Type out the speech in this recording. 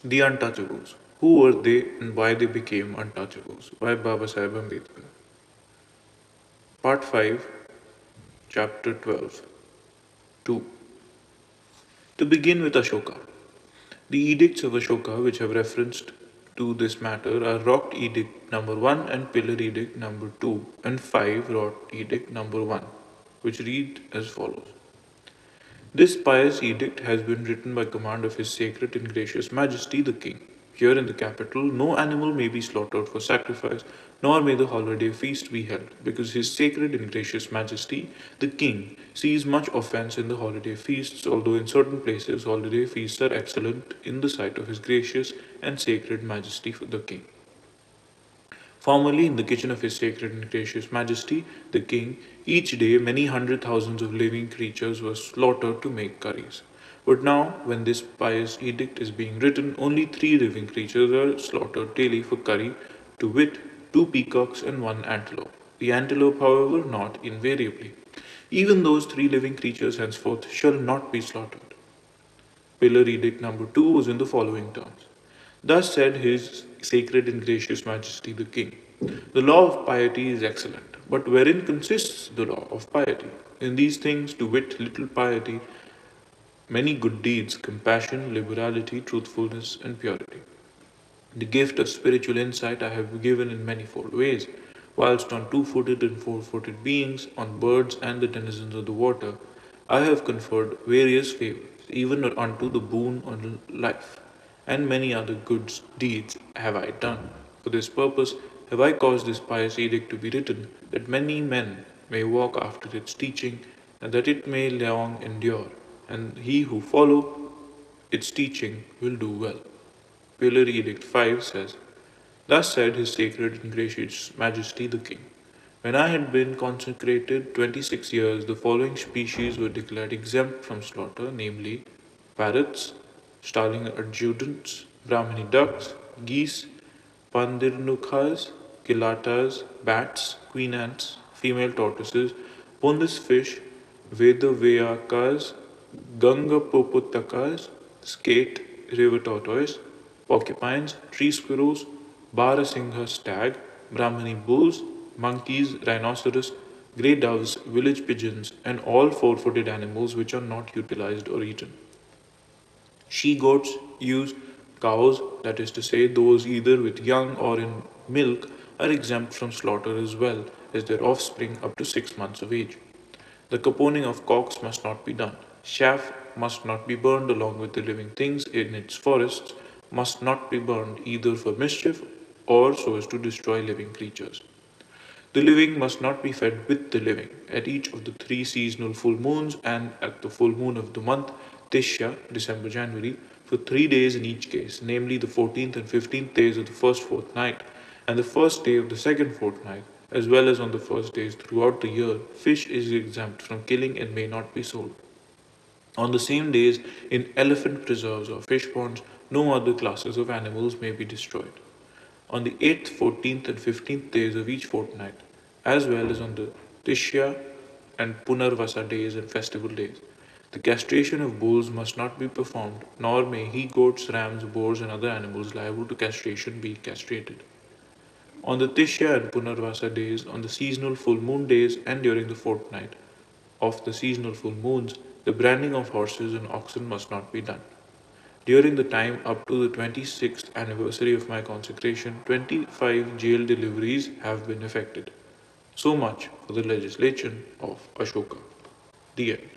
The Untouchables. Who were they and why they became untouchables? By Baba Sahib Ambedkar. Part 5, Chapter 12. 2. To begin with Ashoka. The edicts of Ashoka, which have referenced to this matter, are Rock Edict number 1 and Pillar Edict number 2 and 5 Rock Edict number 1, which read as follows. This pious edict has been written by command of His Sacred and Gracious Majesty the King. Here in the capital, no animal may be slaughtered for sacrifice, nor may the holiday feast be held, because His Sacred and Gracious Majesty the King sees much offense in the holiday feasts, although in certain places holiday feasts are excellent in the sight of His Gracious and Sacred Majesty the King. Formerly, in the kitchen of His Sacred and Gracious Majesty, the King, each day many hundred thousands of living creatures were slaughtered to make curries. But now, when this pious edict is being written, only 3 living creatures are slaughtered daily for curry, to wit, 2 peacocks and 1 antelope. The antelope, however, not invariably. Even those 3 living creatures henceforth shall not be slaughtered. Pillar Edict number 2 was in the following terms. Thus said His Sacred and Gracious Majesty the King, the law of piety is excellent, but wherein consists the law of piety? In these things, to wit, little piety, many good deeds, compassion, liberality, truthfulness, and purity. The gift of spiritual insight I have given in manifold ways, whilst on 2-footed and 4-footed beings, on birds and the denizens of the water, I have conferred various favors, even unto the boon on life, and many other good deeds have I done. For this purpose have I caused this pious edict to be written, that many men may walk after its teaching, and that it may long endure, and he who follow its teaching will do well. Pillar Edict 5 says, Thus said His Sacred and Gracious Majesty the King. When I had been consecrated 26 years, the following species were declared exempt from slaughter, namely parrots, starling adjutants, Brahmini ducks, geese, pandirnukhas, kilatas, bats, queen ants, female tortoises, pondus fish, vedavayakas, gangapoputakas, skate, river tortoise, porcupines, tree squirrels, barasingha stag, Brahmini bulls, monkeys, rhinoceros, grey doves, village pigeons, and all 4-footed animals which are not utilized or eaten. She goats, ewes, cows, that is to say, those either with young or in milk, are exempt from slaughter as well as their offspring up to 6 months of age. The caponing of cocks must not be done. Chaff must not be burned along with the living things in its forests, must not be burned either for mischief or so as to destroy living creatures. The living must not be fed with the living. At each of the 3 seasonal full moons and at the full moon of the month, Tishya, December January, for 3 days in each case, namely the 14th and 15th days of the first fortnight and the first day of the second fortnight, as well as on the first days throughout the year, fish is exempt from killing and may not be sold. On the same days, in elephant preserves or fish ponds, no other classes of animals may be destroyed. On the 8th, 14th, and 15th days of each fortnight, as well as on the Tishya and Punarvasa days and festival days, the castration of bulls must not be performed, nor may he goats, rams, boars, and other animals liable to castration be castrated. On the Tishya and Punarvasa days, on the seasonal full moon days, and during the fortnight of the seasonal full moons, the branding of horses and oxen must not be done. During the time up to the 26th anniversary of my consecration, 25 jail deliveries have been effected. So much for the legislation of Ashoka. The end.